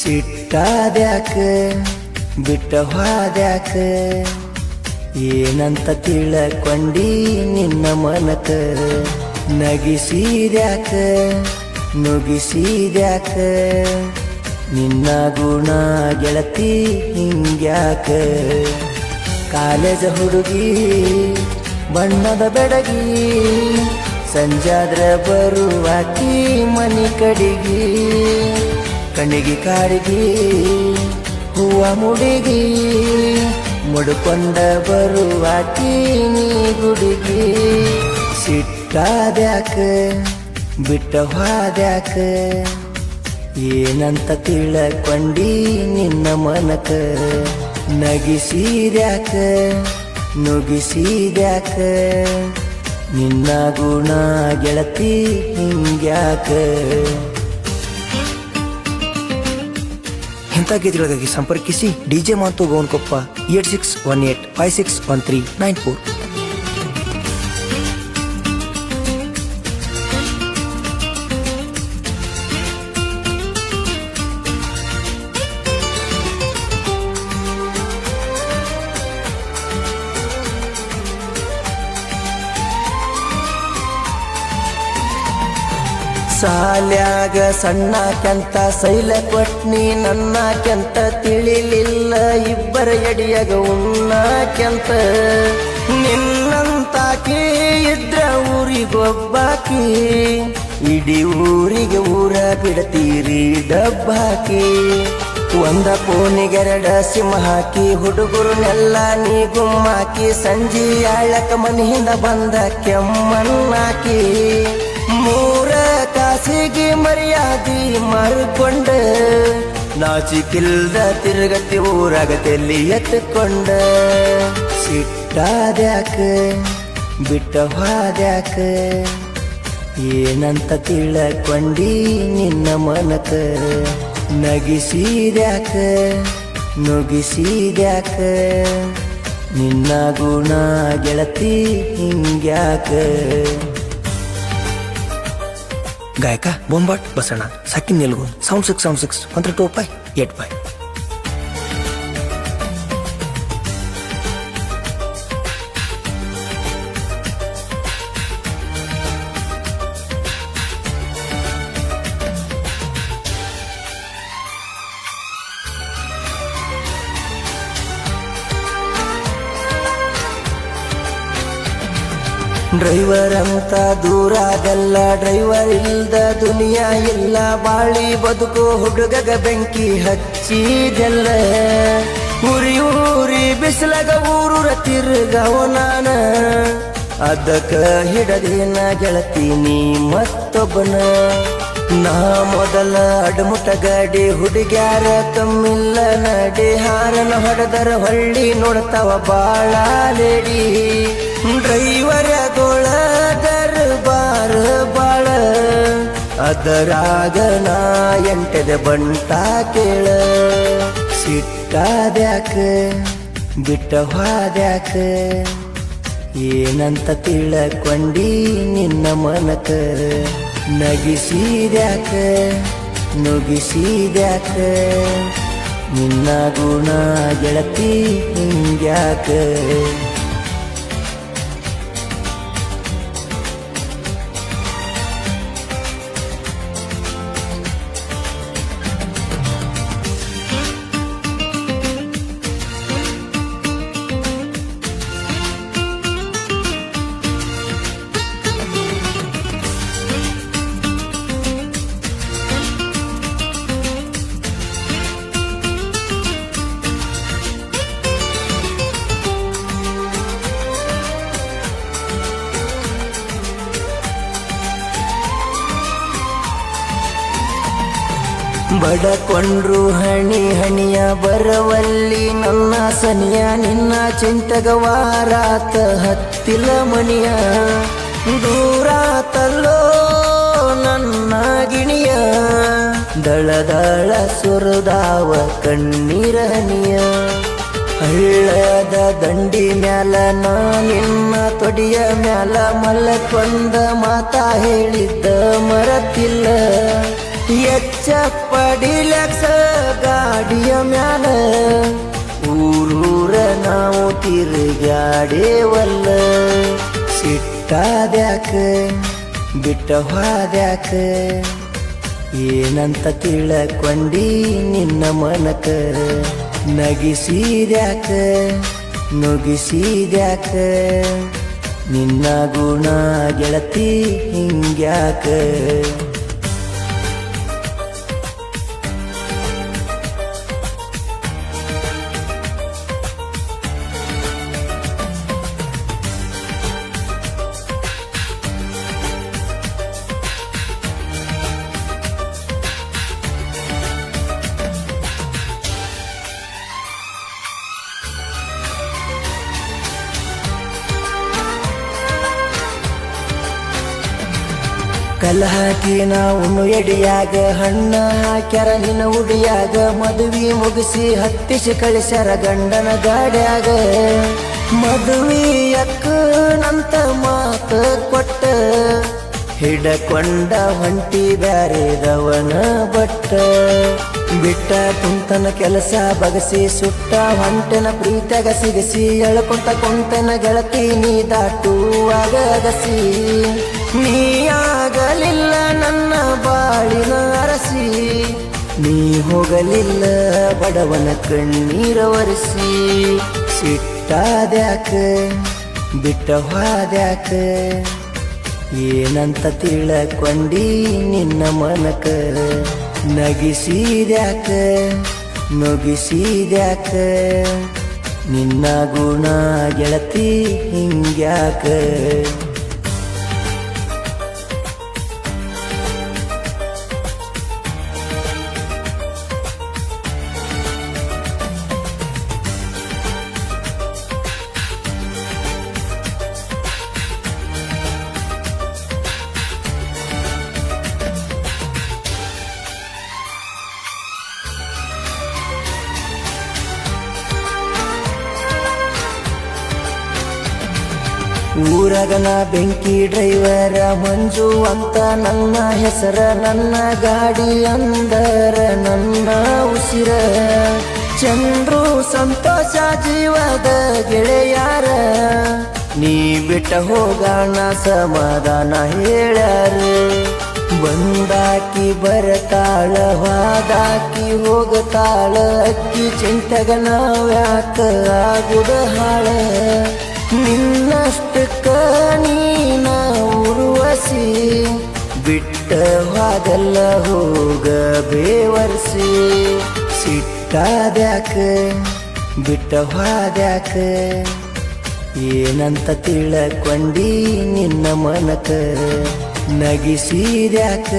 ಸಿಟ್ಟಾದ್ಯಾಕ ಬಿಟ್ಟ ಹೋದ್ಯಾಕ ಏನಂತ ತಿಳಕೊಂಡಿ ನಿನ್ನ ಮನಕ ನಗಿಸಿದ್ಯಾಕ ನುಗಿಸಿದ್ಯಾಕ ನಿನ್ನ ಗುಣ ಗೆಳತಿ ಹಿಂಗ್ಯಾಕ ಕಾಲೇಜ ಹುಡುಗಿ ಬಣ್ಣದ ಬೆಡಗಿ ಸಂಜಾದ್ರ ಬರುವಾಕಿ ಮನಿ ಕಡಿಗಿ ಕಣ್ಣಿಗೆ ಕಾಡಿಗಿ ಹೂವ ಮುಡಿಗಿ ಮುಡ್ಕೊಂಡ ಬರುವಾಕಿ ನೀ ಗುಡಿಗಿ ಸಿಟ್ಟಾದ್ಯಾಕ ಬಿಟ್ಟ ಹೋದ್ಯಾಕ ಏನಂತ ತಿಳಕೊಂಡಿ ನಿನ್ನ ಮನಕ ನಗಿಸಿದ್ಯಾಕ ನುಗಿಸಿದ್ಯಾಕ ನಿನ್ನ ಗುಣ ಗೆಳತಿ ಹಿಂಗ್ಯಾಕ. ಇಂಥ ಗೀತೆಗಳಿಗಾಗಿ ಸಂಪರ್ಕಿಸಿ DJ ಮಾತು ಗೋವನಕೊಪ್ಪ 8618561394. ಸಾಲ್ಯಾಗ ಸಣ್ಣಕ್ಯಂತ ಸೈಲ ಕೊಟ್ನಿ ನನ್ನಕ್ಯಂತ ತಿಳಿಲಿಲ್ಲ ಇಬ್ಬರ ಎಡಿಯಾಗ ಉಣ್ಣಕ್ಯಂತ ನಿನ್ನಂತಾಕಿ ಇದ್ರ ಊರಿಗೊಬ್ಬಾಕಿ ಇಡೀ ಊರಿಗೆ ಊರ ಬಿಡತೀರಿ ಡಬ್ಬಾಕಿ ಒಂದ ಫೋನಿಗೆರಡ ಸಿಮ್ ಹಾಕಿ ಹುಡುಗರನ್ನೆಲ್ಲ ನೀ ಗುಮ್ಮಾಕಿ ಸಂಜಿ ಆಳಕ ಮನೆಯಿಂದ ಬಂದ ಕೆಮ್ಮನ್ನಾಕಿ ಮೂರ ಕಾಸಿಗೆ ಮರ್ಯಾದಿ ಮಾರ್ಕೊಂಡ ನಾಚಿಕಿಲ್ದ ತಿರುಗತಿ ಊರಾಗ ತೆಲ್ಲಿ ಎತ್ತುಕೊಂಡ ಸಿಟ್ಟಾದ್ಯಾಕ ಬಿಟ್ಟ ಹೋದ್ಯಾಕ ಏನಂತ ತಿಳಕೊಂಡಿ ನಿನ್ನ ಮನಕ ನಗಿಸಿದ್ಯಾಕ ನುಗಿಸಿದ್ಯಾಕ ನಿನ್ನ ಗುಣ ಗೆಳತಿ ಹಿಂಗ್ಯಾಕ. गायका बोंबाट बसणा साकिन निलगुन साउंड 6 132.8. ಡ್ರೈವರ್ ಅಂತ ದೂರಾಗಲ್ಲ ಡ್ರೈವರ್ ಇಲ್ದ ದುನಿಯಾ ಇಲ್ಲ ಬಾಳಿ ಬದುಕು ಹುಡುಗಗ ಬೆಂಕಿ ಹಚ್ಚಿದೆಲ್ಲ ಊರಿ ಊರಿ ಬಿಸಿಲಾಗ ಊರೂರ ತಿರುಗವ ನಾನ ಅದಕ್ಕ ಹಿಡದಿನ ಗೆಳತೀನಿ ಮತ್ತೊಬ್ಬನ ನಾ ಮೊದಲ ಅಡಮುಟ ಗಾಡಿ ಹುಡುಗ್ಯಾರ ಕಮ್ಮಿಲ್ಲ ನಡಿ ಹಾರನ ಹೊಡೆದರ ಹೊಳ್ಳಿ ನೋಡ್ತಾವ ಬಾಳ ಲೇಡಿ ಡ್ರೈವರ ಗೋಳ ದರ್ಬಾರ ಬಾಳ ಅದರಾಗ ನಾ ಎಂಟದ ಬಂಟ ಕೇಳ ಸಿಟ್ಟಾದ್ಯಾಕ ಬಿಟ್ಟ ಹೋದ್ಯಾಕ ಏನಂತ ತಿಳಕೊಂಡಿ ನಿನ್ನ ಮನಕ ನಗಿಸಿದ್ಯಾಕ ನುಗಿಸಿದ್ಯಾಕ ನಿನ್ನ ಗುಣ ಗೆಳತಿ ಹಿಂಗ್ಯಾಕ. ಬಡಕೊಂಡ್ರು ಹಣಿ ಹಣಿಯ ಬರವಲ್ಲಿ ನನ್ನ ಸನಿಯ ನಿನ್ನ ಚಿಂತಗವಾರಾತ ಹತ್ತಿಲ ಮನಿಯ ದೂರಾತಲ್ಲೋ ನನ್ನ ಗಿಣಿಯ ದಳದಳ ಸುರದಾವ ಕಣ್ಣೀರ ಹನಿಯ ಹಳ್ಳದ ದಂಡಿ ಮ್ಯಾಲ ನಾ ನಿನ್ನ ತೊಡಿಯ ಮ್ಯಾಲ ಮಲ್ಲಕೊಂದ ಮಾತಾ ಹೇಳಿದ್ದ ಮರತಿಲ್ಲ ಎಚ್ಚ ಪಡಿಲಕ್ಸ ಗಾಡಿಯ ಮ್ಯಾಲ ಊರೂರ ನಾವು ತಿರುಗಾಡೇವಲ್ಲ. ಸಿಟ್ಟಾದ್ಯಾಕ ಬಿಟ್ಟ ಹೋದ್ಯಾಕ ಏನಂತ ತಿಳಕೊಂಡಿ ನಿನ್ನ ಮನಕ. ನಗಿಸಿದ್ಯಾಕ ನುಗಿಸಿದ್ಯಾಕ ನಿನ್ನ ಗುಣ ಗೆಳತಿ ಹಿಂಗ್ಯಾಕ. ಕಲ್ಲ ಹಾಕಿ ನಾವು ಎಡಿಯಾಗ ಹಣ್ಣ ಹಾಕ್ಯಾರ ನಿನ್ನ ಉಡಿಯಾಗ. ಮದುವೆ ಮುಗಿಸಿ ಹತ್ತಿಸಿ ಕಳಿಸ್ಯಾರ ಗಂಡನ ಗಾಡ್ಯಾಗ. ಮದುವೆಯಕ್ಕ ನಂತ ಮಾತ ಕೊಟ್ಟ ಹಿಡಕೊಂಡ ಹೊಂಟಿ ಬ್ಯಾರೆದವನ ಬಟ್ಟ. ಬಿಟ್ಟ ಕುಂತನ ಕೆಲಸ ಬಗಸಿ ಸುಟ್ಟ ಹೊಂಟೆನ ಪ್ರೀತಿಯಾಗ ಸಿಗಸಿ. ಎಳ್ಕೊಂತ ಕುಂತನ ಗೆಳತಿ ನೀ ದಾಟುವಾಗ ಅಗಸಿ. ನೀ ಆಗಲಿಲ್ಲ ನನ್ನ ಬಾಳಿನ ಅರಸಿ. ನೀ ಹೋಗಲಿಲ್ಲ ಬಡವನ ಕಣ್ಣೀರ ಒರೆಸಿ. ಸಿಟ್ಟಾದ್ಯಾಕ ಬಿಟ್ಟ ಹೋದ್ಯಾಕ ಏನಂತ ತಿಳಕೊಂಡಿ ನಿನ್ನ ಮನಕ. ನಗಿಸಿದ್ಯಾಕ ನುಗಿಸಿದ್ಯಾಕ ನಿನ್ನ ಗುಣ ಗೆಳತಿ ಹಿಂಗ್ಯಾಕ. ಊರಗನ ಬೆಂಕಿ ಡ್ರೈವರ ಮಂಜು ಅಂತ ನನ್ನ ಹೆಸರ. ನನ್ನ ಗಾಡಿ ಅಂದರ ನನ್ನ ಉಸಿರ. ಚಂದ್ರು ಸಂತೋಷ ಜೀವದ ಗೆಳೆಯಾರ. ನೀ ಬಿಟ್ಟ ಹೋಗೋಣ ಸಮಾಧಾನ ಹೇಳ್ಯಾರ. ಬಂದಾಕಿ ಬರತಾಳ ಹೋದಾಕಿ ಹೋಗತಾಳ. ಅಕ್ಕಿ ಚಿಂತೆಗ ನಾವ್ಯಾಕ ಆಗುದ ಹಾಳ. ನಿನ್ನಷ್ಟಕ್ಕ ನೀನ ಉರುವಸಿ. ಬಿಟ್ಟ ಹೋದಲ್ಲ ಹೋಗ ಬೇವರ್ಸಿ. ಸಿಟ್ಟಾದ್ಯಾಕ ಬಿಟ್ಟ ಹೋದ್ಯಾಕ ಏನಂತ ತಿಳಕೊಂಡಿ ನಿನ್ನ ಮನಕ. ನಗಿಸಿದ್ಯಾಕ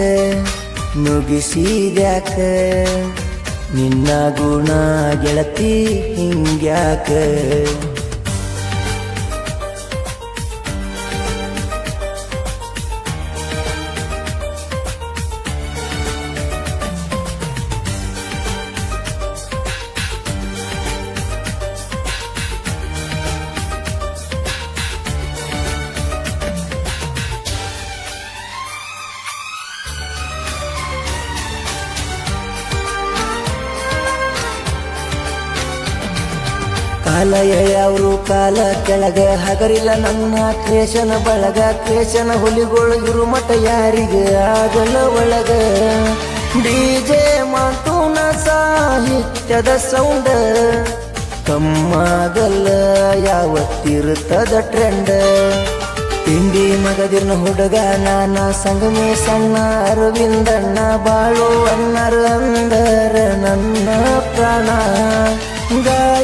ನುಗಿಸಿದ್ಯಾಕ ನಿನ್ನ ಗುಣ ಗೆಳತಿ ಹಿಂಗ್ಯಾಕ. ಕಾಲ ಎಳೆಯವರು ಕಾಲ ಕೆಳಗ ಹಗರಿಲ್ಲ ನನ್ನ ಕ್ರೇಶನ ಬಳಗ. ಕ್ರೇಶನ ಹುಲಿಗಳು ಇರು ಮಠ ಯಾರಿಗೆ ಆಗಲ್ಲ ಒಳಗ. ಡಿಜೆ ಮಾತುನ ಸಾಹಿತ್ಯದ ಸೌಂಡ ಕಮ್ಮಾಗಲ್ಲ ಯಾವತ್ತಿರುತ್ತದ ಟ್ರೆಂಡ್. ತಿಂಡಿ ಮಗದಿನ ಹುಡುಗ ನಾನ ಸಂಗಮೇ ಸಣ್ಣ ಅರವಿಂದಣ್ಣ. ಬಾಳು ಅನ್ನರ ಅಂದರ ನನ್ನ ಪ್ರಾಣ.